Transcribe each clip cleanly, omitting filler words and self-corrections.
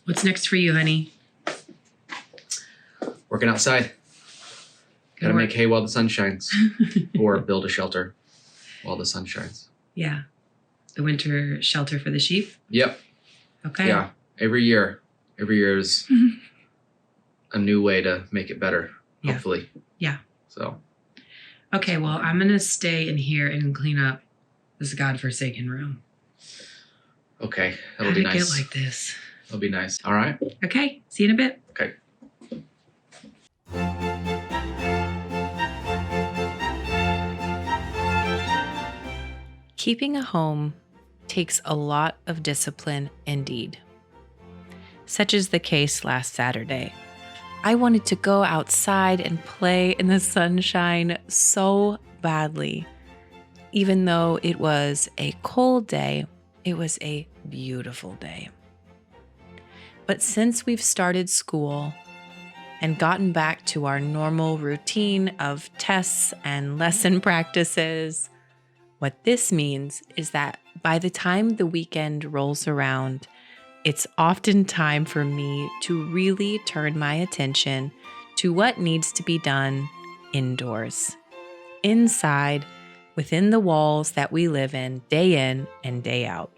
What's next for you, honey? Working outside. Gotta make hay while the sun shines. Or build a shelter while the sun shines. Yeah. The winter shelter for the sheep? Yep. Okay. Yeah. Every year is a new way to make it better, hopefully. Yeah. So. Okay, well, I'm going to stay in here and clean up this godforsaken room. Okay, that'll be nice. How did it get like this? It'll be nice. All right. Okay, see you in a bit. Okay. Keeping a home takes a lot of discipline indeed. Such is the case last Saturday. I wanted to go outside and play in the sunshine so badly. Even though it was a cold day, it was a beautiful day. But since we've started school and gotten back to our normal routine of tests and lesson practices, what this means is that by the time the weekend rolls around, it's often time for me to really turn my attention to what needs to be done indoors, inside, within the walls that we live in and day out.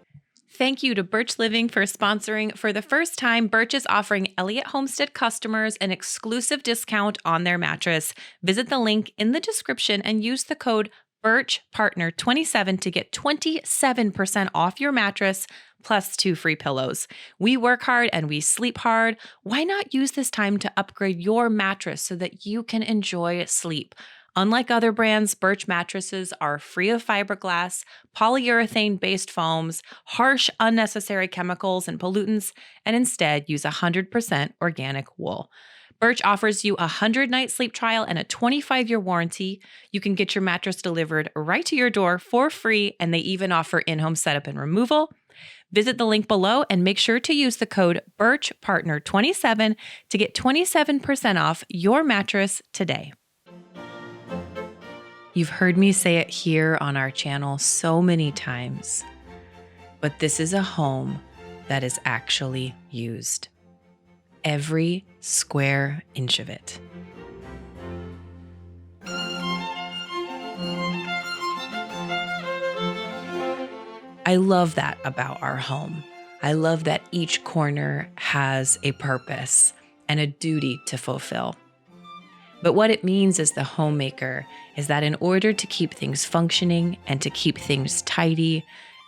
Thank you to Birch Living for sponsoring. For the first time, Birch is offering Elliott Homestead customers an exclusive discount on their mattress. Visit the link in the description and use the code BirchPartner27 to get 27% off your mattress plus 2 free pillows. We work hard and we sleep hard. Why not use this time to upgrade your mattress so that you can enjoy sleep? Unlike other brands, Birch mattresses are free of fiberglass, polyurethane-based foams, harsh, unnecessary chemicals and pollutants, and instead use 100% organic wool. Birch offers you a 100-night sleep trial and a 25-year warranty. You can get your mattress delivered right to your door for free, and they even offer in-home setup and removal. Visit the link below and make sure to use the code BirchPartner27 to get 27% off your mattress today. You've heard me say it here on our channel so many times, but this is a home that is actually used. Every square inch of it. I love that about our home. I love that each corner has a purpose and a duty to fulfill. But what it means as the homemaker is that in order to keep things functioning and to keep things tidy,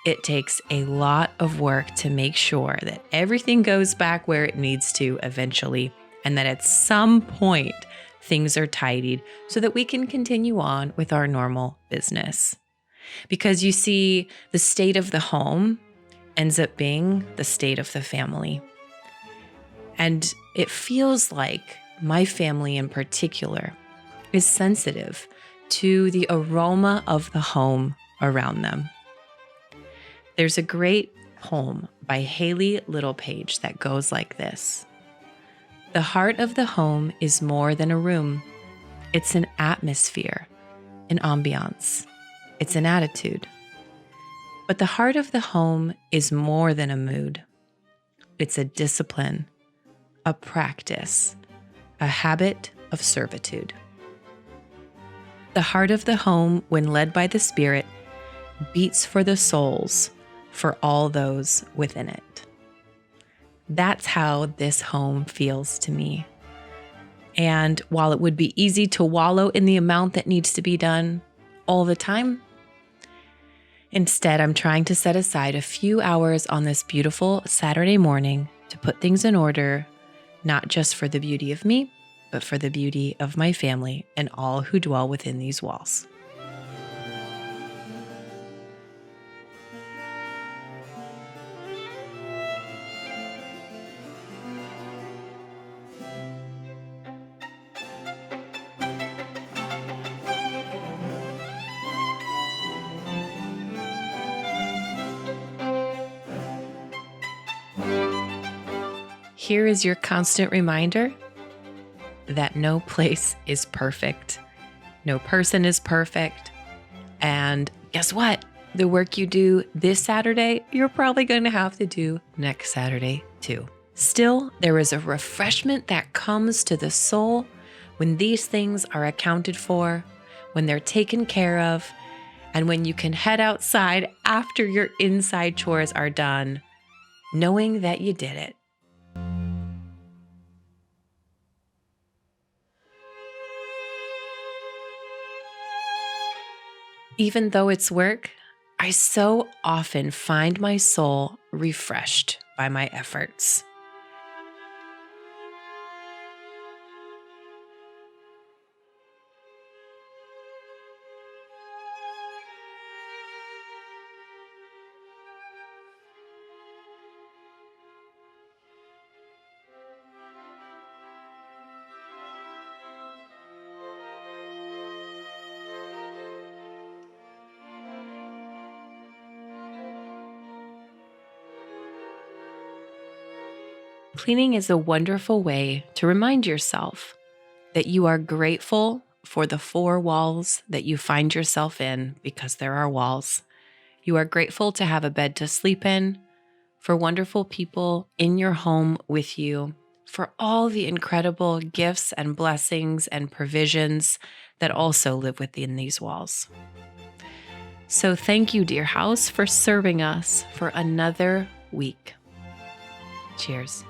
it takes a lot of work to make sure that everything goes back where it needs to eventually, and that at some point things are tidied so that we can continue on with our normal business. Because you see, the state of the home ends up being the state of the family. And it feels like my family in particular is sensitive to the aroma of the home around them. There's a great poem by Haley Littlepage that goes like this. The heart of the home is more than a room. It's an atmosphere, an ambiance. It's an attitude. But the heart of the home is more than a mood. It's a discipline, a practice, a habit of servitude. The heart of the home, when led by the Spirit, beats for the souls, for all those within it. That's how this home feels to me. And while it would be easy to wallow in the amount that needs to be done all the time, instead, I'm trying to set aside a few hours on this beautiful Saturday morning to put things in order, not just for the beauty of me, but for the beauty of my family and all who dwell within these walls. Here is your constant reminder that no place is perfect. No person is perfect. And guess what? The work you do this Saturday, you're probably going to have to do next Saturday too. Still, there is a refreshment that comes to the soul when these things are accounted for, when they're taken care of, and when you can head outside after your inside chores are done, knowing that you did it. Even though it's work, I so often find my soul refreshed by my efforts. Cleaning is a wonderful way to remind yourself that you are grateful for the four walls that you find yourself in, because there are walls. You are grateful to have a bed to sleep in, for wonderful people in your home with you, for all the incredible gifts and blessings and provisions that also live within these walls. So thank you, dear house, for serving us for another week. Cheers.